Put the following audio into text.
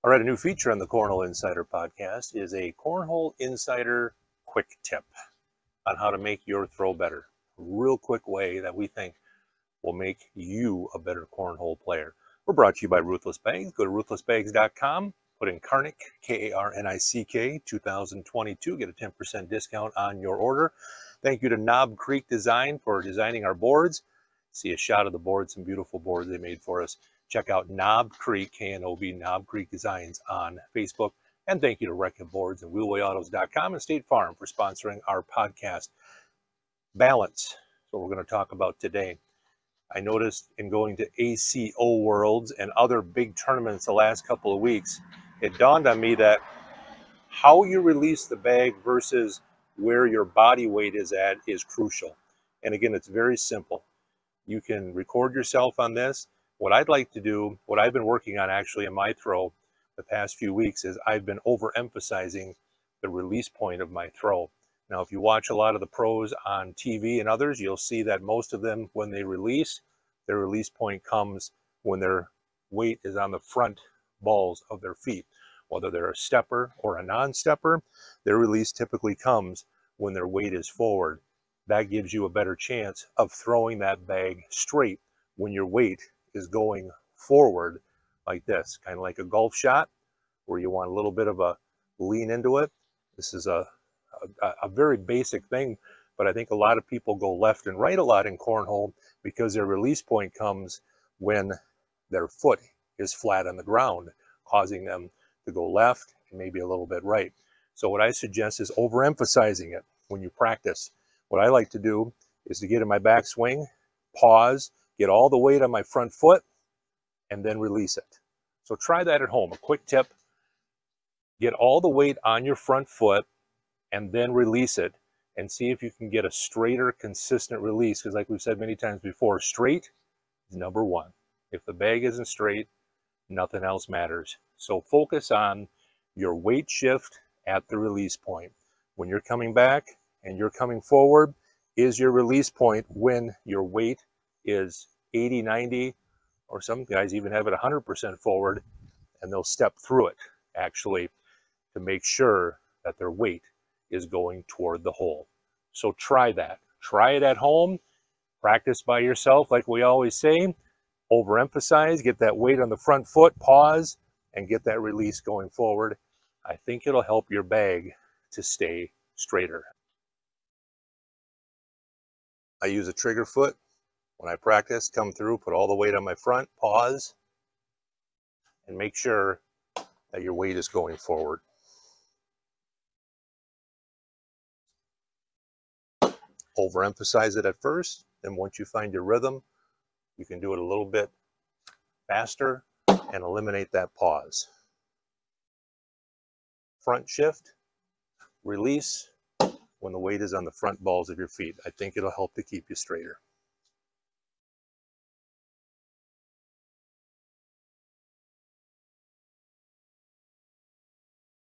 All right, a new feature on the Cornhole Insider podcast is a Cornhole Insider quick tip on how to make your throw better. A real quick way that we think will make you a better cornhole player. We're brought to you by Ruthless Bags. Go to ruthlessbags.com, put in Karnick, K-A-R-N-I-C-K, 2022, get a 10% discount on your order. Thank you to Knob Creek Design for designing our boards. See a shot of the boards, some beautiful boards they made for us. Check out Knob Creek, K-N-O-B, Knob Creek Designs on Facebook. And thank you to Wrecking Boards and wheelwayautos.com and State Farm for sponsoring our podcast. Balance is what we're going to talk about today. I noticed in going to ACO Worlds and other big tournaments the last couple of weeks, it dawned on me that how you release the bag versus where your body weight is at is crucial. And again, it's very simple. You can record yourself on this. What I'd like to do, what I've been working on actually in my throw the past few weeks, is I've been overemphasizing the release point of my throw. Now, if you watch a lot of the pros on TV and others, you'll see that most of them, when they release, their release point comes when their weight is on the front balls of their feet. Whether they're a stepper or a non-stepper, their release typically comes when their weight is forward. That gives you a better chance of throwing that bag straight when your weight is going forward like this, kind of like a golf shot where you want a little bit of a lean into it. This is a very basic thing, but I think a lot of people go left and right a lot in cornhole because their release point comes when their foot is flat on the ground, causing them to go left and maybe a little bit right. So what I suggest is overemphasizing it when you practice. What I like to do is to get in my backswing, pause, get all the weight on my front foot, and then release it. So try that at home. A quick tip: get all the weight on your front foot and then release it, and see if you can get a straighter, consistent release. Because like we've said many times before, straight is number one. If the bag isn't straight, nothing else matters. So focus on your weight shift at the release point. When you're coming back and you're coming forward, is your release point when your weight is 80, 90, or some guys even have it 100% forward, and they'll step through it actually to make sure that their weight is going toward the hole. So try that. Try it at home. Practice by yourself, like we always say. Overemphasize, get that weight on the front foot, pause, and get that release going forward. I think it'll help your bag to stay straighter. I use a trigger foot when I practice. Come through, put all the weight on my front, pause, and make sure that your weight is going forward. Overemphasize it at first, then once you find your rhythm, you can do it a little bit faster and eliminate that pause. Front shift, release when the weight is on the front balls of your feet. I think it'll help to keep you straighter.